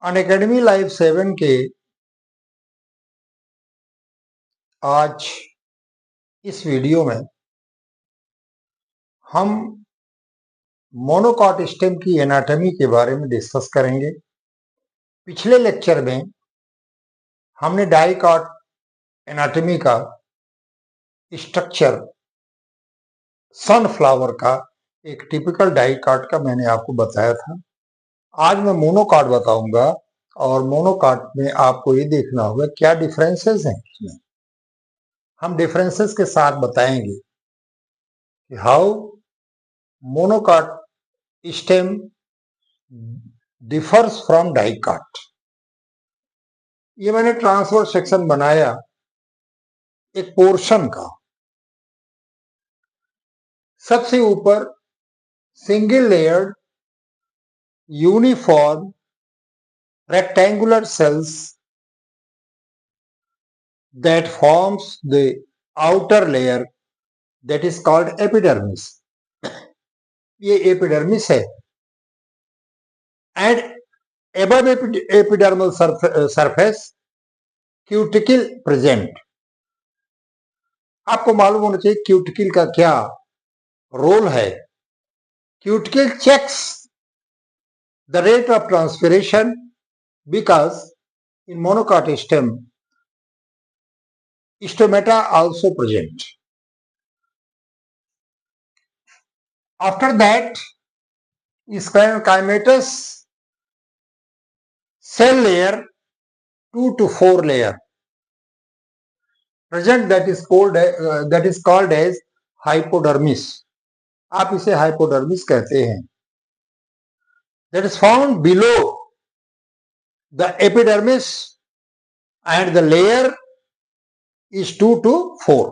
Unacademy live 7 के आज इस वीडियो में हम मोनोकॉट स्टेम की एनाटॉमी के बारे में डिस्कस करेंगे। पिछले लेक्चर में हमने डाइकॉट एनाटॉमी का स्ट्रक्चर सनफ्लावर का एक टिपिकल डाइकॉट का मैंने आपको बताया था। आज मैं मोनोकॉट बताऊंगा और मोनोकॉट में आपको ये देखना होगा क्या डिफरेंसेस हैं इसमें। हम डिफरेंसेस के साथ बताएंगे कि how monocot stem differs from dicot. ये मैंने ट्रांसफर सेक्शन बनाया एक पोर्शन का। सबसे ऊपर single layered uniform rectangular cells that forms the outer layer that is called epidermis. ये एपिडर्मिस है and above epidermal surface cuticle present. आपको मालूम होना चाहिए क्यूटिकल का क्या रोल है। Cuticle checks the rate of transpiration because in monocot stem stomata also present. After that, sclerenchymatous cell layer 2 to 4 layer present that is called as hypodermis. आप इसे hypodermis कहते हैं। That is found below the epidermis and the layer is 2 to 4.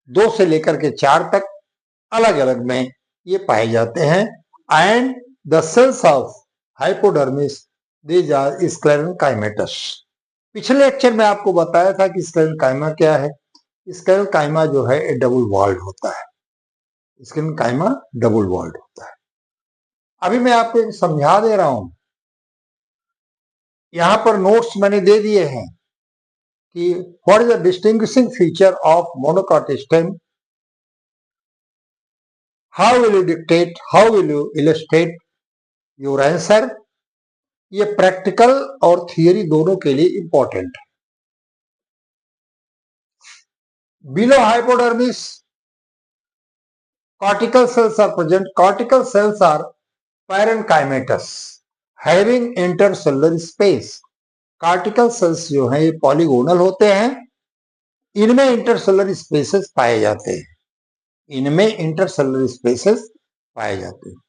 2 से लेकर के 4 तक अलग अलग में ये पाए जाते हैं। And the cells of hypodermis these are sclerenchymatous. पिछले लेक्चर में आपको बताया था कि स्क्लेरेंकाइमा क्या है। स्क्लेरेंकाइमा जो है डबल वॉल्ड होता है। स्क्लेरेंकाइमा डबल वॉल्ड होता है। अभी मैं आपको समझा दे रहा हूं। यहां पर नोट्स मैंने दे दिए हैं कि what is the distinguishing feature of monocot stem, how will you dictate, how will you illustrate your answer। ये प्रैक्टिकल और थियरी दोनों के लिए इंपॉर्टेंट है। Below hypodermis cortical cells are present. Cortical cells are parenchymatous having intercellular space. Cortical cells जो हैं ये polygonal होते हैं। इनमें इंटरसेलुलर स्पेसेस पाए जाते हैं। इनमें इंटरसेलुलर स्पेसेस पाए जाते हैं।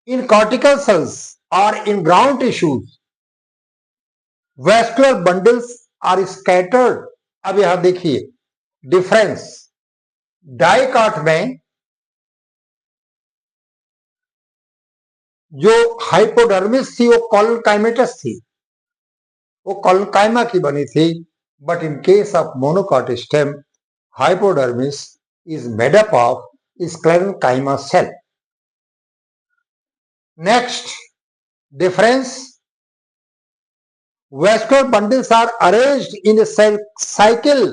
इन कॉर्टिकल सेल्स और in ground tissues vascular bundles are scattered. अब यहां देखिए डिफरेंस। डाइकॉट में जो हाइपोडर्मिस थी वो कॉलनकाइमेटस थी, वो कॉलनकाइमा की बनी थी। But in case of monocot stem hypodermis is made up of sclerenchyma cell. Next difference, vascular bundles are arranged in a cell cycle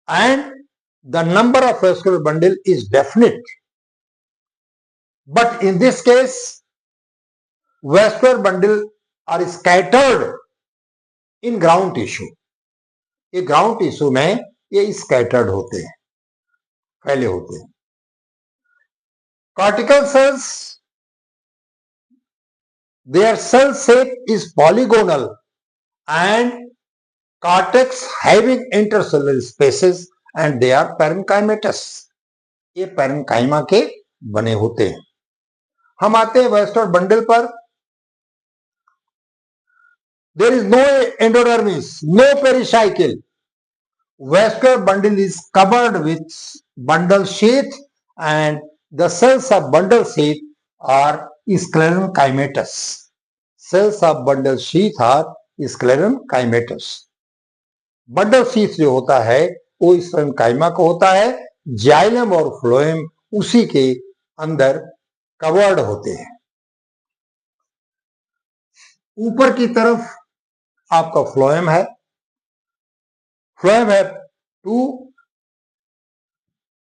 and the number of vascular bundle is definite. But in this case, vascular bundle are scattered in ground tissue. ये ground tissue में ये scattered होते हैं, फैले होते हैं। Cortical cells, their cell shape is polygonal and cortex having intercellular spaces and they are parenchymatous. ये parenchyma के बने होते हैं। हम आते हैं वेस्कुलर बंडल पर। There is no endodermis, no pericycle. Vascular bundle is covered with bundle sheath and the cells of bundle sheath are sclerenchymatous. Cells of bundle sheath are sclerenchymatous. Bundle sheath जो होता है वो sclerenchyma का होता है। Xylem और phloem उसी के अंदर कवर्ड होते हैं। ऊपर की तरफ आपका फ्लोएम है, फ्लोएम है to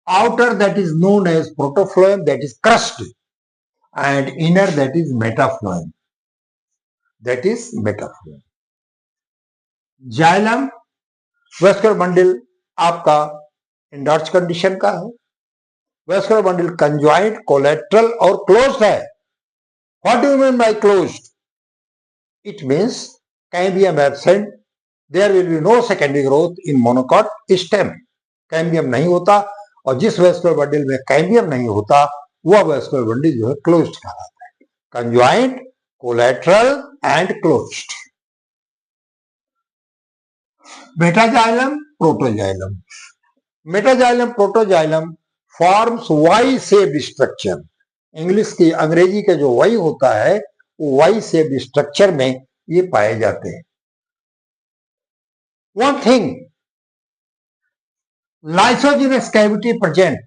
outer that is known as protoploem, that is crust, and inner that is metaploem, that is metaploem. Xylem vascular bundle आपका इंडॉर्च कंडीशन का है, वेस्कुलर बंडल कंजॉइंट, कोलेट्रल और क्लोज्ड है. What do you mean by closed? It means cambium absent, there will be no secondary growth in monocot stem. Cambium नहीं होता, और जिस vascular bundle में कैम्बियम नहीं होता वह वेस्कुलर बंडल जो है क्लोज्ड कहलाता है. Conjoint, collateral and closed. Metaxylem, protoxylem. Metaxylem, protoxylem forms Y shaped structure. English की, अंग्रेजी का जो वाई होता है वो वाई शेप्ड स्ट्रक्चर में ये पाए जाते हैं. One thing, lysogenous cavity present.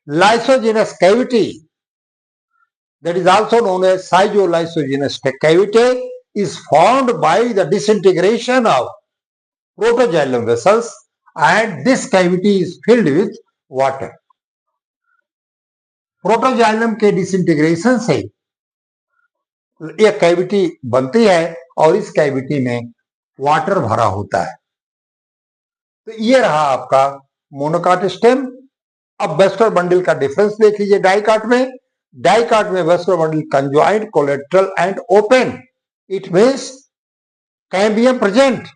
Lysogenous cavity, that is also known as cytolysogenous cavity, is formed by the disintegration of protoxylem vessels, and this cavity is filled with water. Protoxylem के disintegration से एक cavity बनती है और इस cavity में water भरा होता है. तो ये रहा आपका मोनोकॉट स्टेम. अब वेस्कुलर बंडल का डिफरेंस देख लीजिए डाइकॉट में. डाइकॉट में vascular bundle conjoint, collateral and open. It means cambium present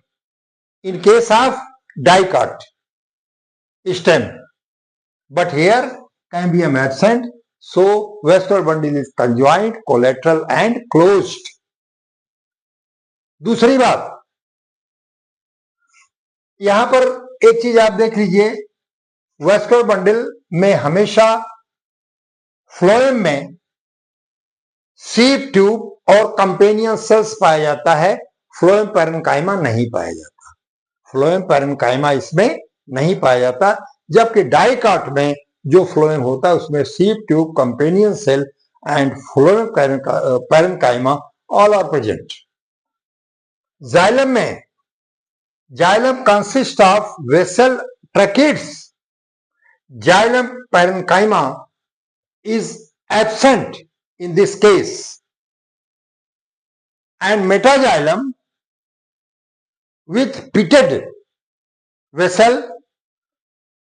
in case of dicot stem, but here cambium absent, so vascular bundle is conjoined, collateral and closed. दूसरी बात, यहां पर एक चीज आप देख लीजिए, वेस्कुलर बंडल में हमेशा फ्लोएम में सीप ट्यूब और कंपेनियन सेल्स पाया जाता है, फ्लोएम पैरेन्काइमा नहीं पाया जाता. फ्लोएम पैरेन्काइमा इसमें नहीं पाया जाता, जबकि डाइकॉट में जो फ्लोएम होता है उसमें sieve tube, companion cell and phloem parenchyma all are present. Xylem में, xylem consist of vessel tracheids. Xylem parenchyma is absent in this case, and metaxylem with pitted vessel,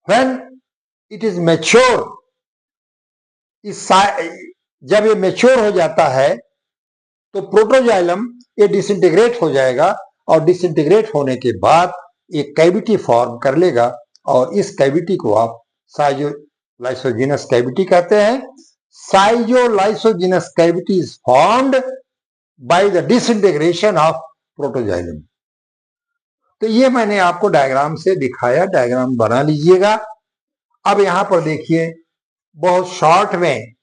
when it is mature, जब ये mature हो जाता है तो protoxylem ये disintegrate हो जाएगा, और डिसइंटीग्रेट होने के बाद एक कैविटी फॉर्म कर लेगा, और इस कैविटी को आप साइटोलाइसोजेनस कैविटी कहते हैं. Cytolysogenous cavity is formed by the disintegration of protoxylem. तो ये मैंने आपको डायग्राम से दिखाया, डायग्राम बना लीजिएगा. अब यहां पर देखिए, बहुत शॉर्ट में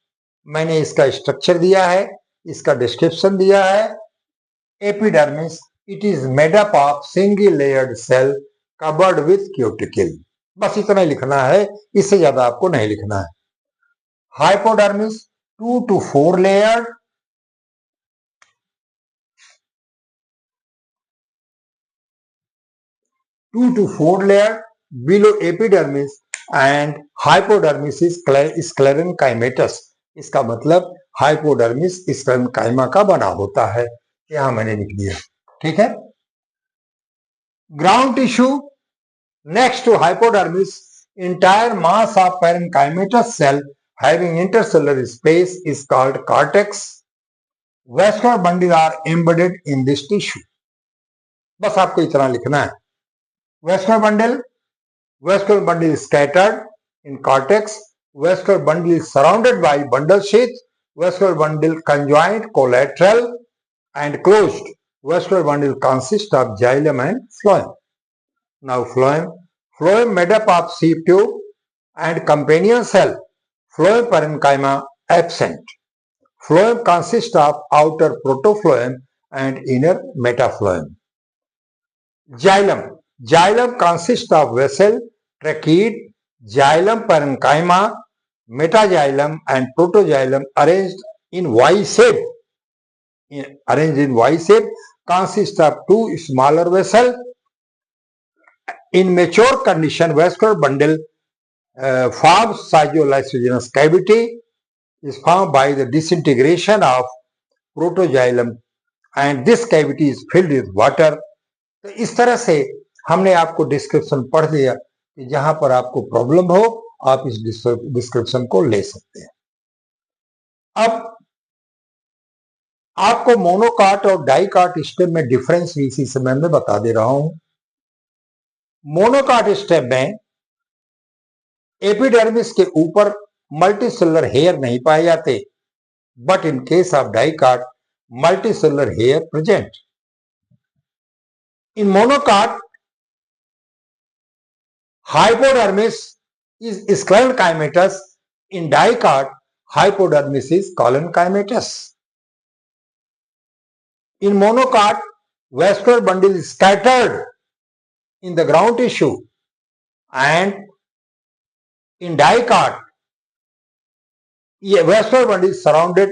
मैंने इसका स्ट्रक्चर दिया है, इसका डिस्क्रिप्शन दिया है. Epidermis, it is made up of single layered cell covered with cuticle. बस इतना ही लिखना है, इससे ज्यादा आपको नहीं लिखना है. Hypodermis, 2 to 4 layer, below epidermis, and hypodermis is sclerenchymatous. इसका मतलब हाइपोडर्मिस स्क्लेरेन्काइमा का बना होता है. यहां मैंने लिख दिया, ठीक है. Ground tissue next to hypodermis, entire mass of parenchymatous cell having intercellular space is called cortex. Vascular bundles are embedded in this tissue. बस आपको इतना लिखना है. Vascular bundle is scattered in cortex. Vascular bundle is surrounded by bundle sheath. Vascular bundle conjoined, collateral and closed. Vascular bundle consists of xylem and phloem. Now phloem made up of sheath tube and companion cell. Phloem parenchyma absent. Phloem consists of outer protoploem and inner metaploem. Xylem consists of vessel, trachea, xylem parenchyma, metaxylem and protoxylem arranged in Y shape. arranged in Y shape, consists of two smaller vessels. In mature condition, vascular bundle forms cytolysogenous cavity is formed by the disintegration of protoxylem and this cavity is filled with water. तो इस तरह से हमने आपको description पढ़ दिया कि जहां पर आपको प्रॉब्लम हो आप इस डिस्क्रिप्शन को ले सकते हैं। अब आपको मोनोकाट और डाइकाट स्टेम में डिफरेंस इसी समय में बता दे रहा हूं। मोनोकाट स्टेम में एपिडर्मिस के ऊपर मल्टीसेलुलर हेयर नहीं पाए जाते, but in case of dicot multicellular hair present. In monocot, hypodermis is sclerenchymatous. In dicot, hypodermis is collenchymatous. In monocot, vascular bundle is scattered in the ground tissue, and in dicot, vascular bundle is surrounded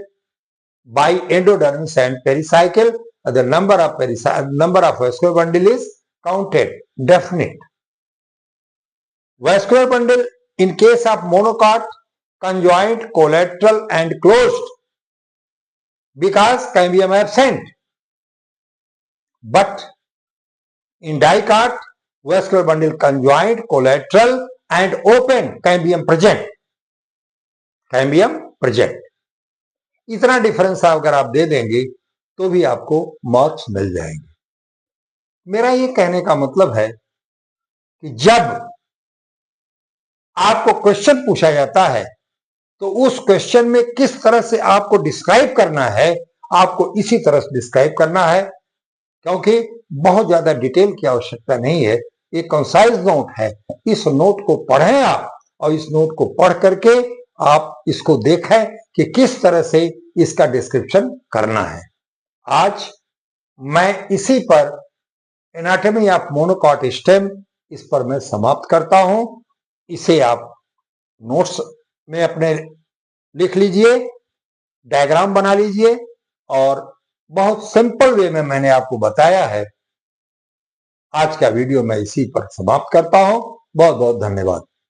by endodermis and pericycle. The number of vascular bundle is counted, definite. Vascular bundle in case of monocot, conjoint, collateral and closed because cambium absent. But in dicot, vascular bundle conjoint, collateral and open, cambium present. Cambium present. इतना difference अगर आप दे देंगे तो भी आपको marks मिल जाएंगे। मेरा ये कहने का मतलब है कि जब आपको क्वेश्चन पूछा जाता है तो उस क्वेश्चन में किस तरह से आपको डिस्क्राइब करना है, आपको इसी तरह से डिस्क्राइब करना है, क्योंकि बहुत ज्यादा डिटेल की आवश्यकता नहीं है। एक कंसाइज नोट है, इस नोट को पढ़ें आप और इस नोट को पढ़ करके आप इसको देखें कि किस तरह से इसका डिस्क्रिप्शन करना है। आज मैं इसी पर एनाटॉमी ऑफ मोनोकॉट स्टेम इस पर मैं समाप्त करता हूं। इसे आप नोट्स में अपने लिख लीजिए, डायग्राम बना लीजिए और बहुत सिंपल वे में मैंने आपको बताया है। आज का वीडियो मैं इसी पर समाप्त करता हूं। बहुत बहुत धन्यवाद।